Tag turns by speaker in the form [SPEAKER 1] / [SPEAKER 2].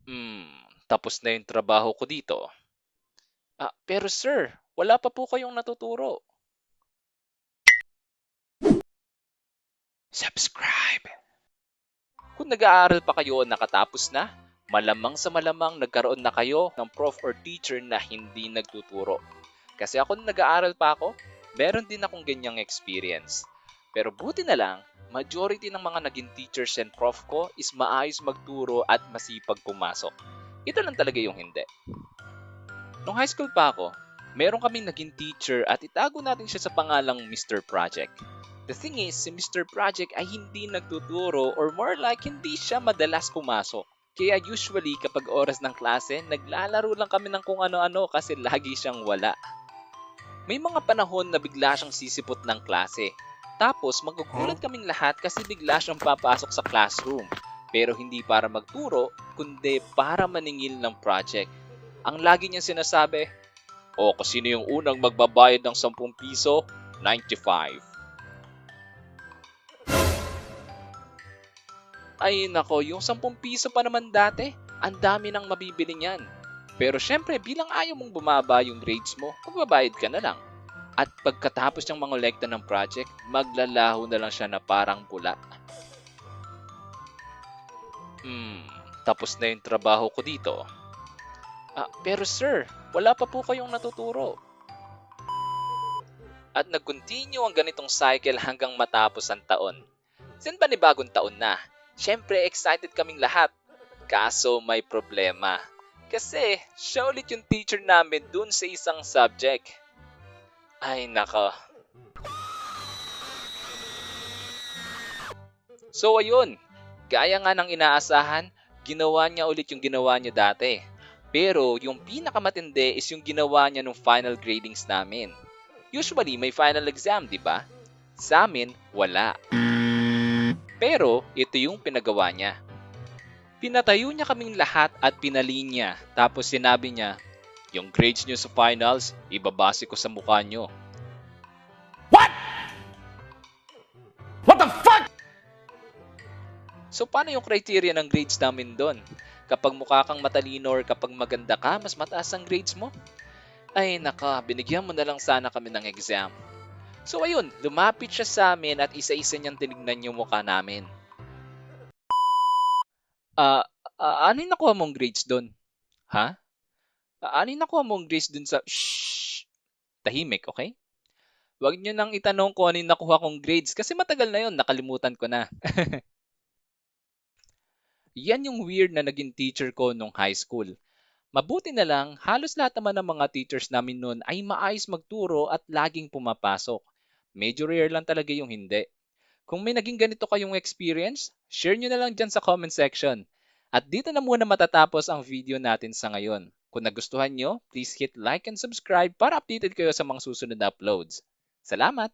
[SPEAKER 1] Hmm, Tapos na yung trabaho ko dito. Pero sir, wala pa po kayong natuturo. Subscribe! Kung nag-aaral pa kayo o nakatapos na, malamang sa malamang nagkaroon na kayo ng prof or teacher na hindi nagtuturo. Kasi ako nung nag-aaral pa ako, meron din akong ganyang experience. Pero buti na lang, majority ng mga naging teachers and prof ko is maayos magturo at masipag pumasok. Ito lang talaga yung hindi. Nung high school pa ako, meron kaming naging teacher at itago natin siya sa pangalang Mr. Project. The thing is, si Mr. Project ay hindi nagtuturo or more like hindi siya madalas pumasok. Kaya usually kapag oras ng klase, naglalaro lang kami ng kung ano-ano kasi lagi siyang wala. May mga panahon na bigla siyang sisipot ng klase. Tapos magugulat kaming lahat kasi bigla siyang papasok sa classroom. Pero hindi para magturo, kundi para maningil ng project. Ang lagi niyang sinasabi, o kung sino yung unang magbabayad ng 10 piso, 95. Ay nako, yung 10 piso pa naman dati, ang dami nang mabibili niyan. Pero syempre, bilang ayaw mong bumaba yung grades mo, magbabayad ka na lang. At pagkatapos niyang mangolekta ng project, maglalaho na lang siya na parang bula. Hmm, Tapos na yung trabaho ko dito. Pero sir, wala pa po kayong natuturo. At nag-continue ang ganitong cycle hanggang matapos ang taon. Sin panibagong taon na. Siyempre excited kaming lahat. Kaso may problema. Kasi siya ulit yung teacher namin dun sa isang subject. Ay nako. So ayun, gaya nga ng inaasahan, ginawa niya ulit yung ginawa niya dati. Pero yung pinakamatindi is yung ginawa niya nung final gradings namin. Usually may final exam, di ba? Sa amin, wala. Pero ito yung pinagawa niya. Pinatayo niya kaming lahat at pinalinya. Tapos sinabi niya, yung grades niyo sa finals, ibabase ko sa mukha niyo. So paano yung criteria ng grades namin doon? Kapag mukha kang matalino or kapag maganda ka, mas mataas ang grades mo? Ay naka, binigyan mo na lang sana kami ng exam. So ayun, lumapit siya sa amin at isa-isa niyang tinignan yung mukha namin. Ah, ano yung nakuha mong grades doon? Ha? Ano yung nakuha mong grades doon sa... Shh! Tahimik, okay? Huwag niyo nang itanong kung ano yung nakuha kong grades kasi matagal na yon, nakalimutan ko na. Yan yung weird na naging teacher ko nung high school. Mabuti na lang, halos lahat naman ng mga teachers namin noon ay maayos magturo at laging pumapasok. Medyo rare lang talaga yung hindi. Kung may naging ganito kayong experience, share nyo na lang dyan sa comment section. At dito na muna matatapos ang video natin sa ngayon. Kung nagustuhan nyo, please hit like and subscribe para updated kayo sa mga susunod na uploads. Salamat!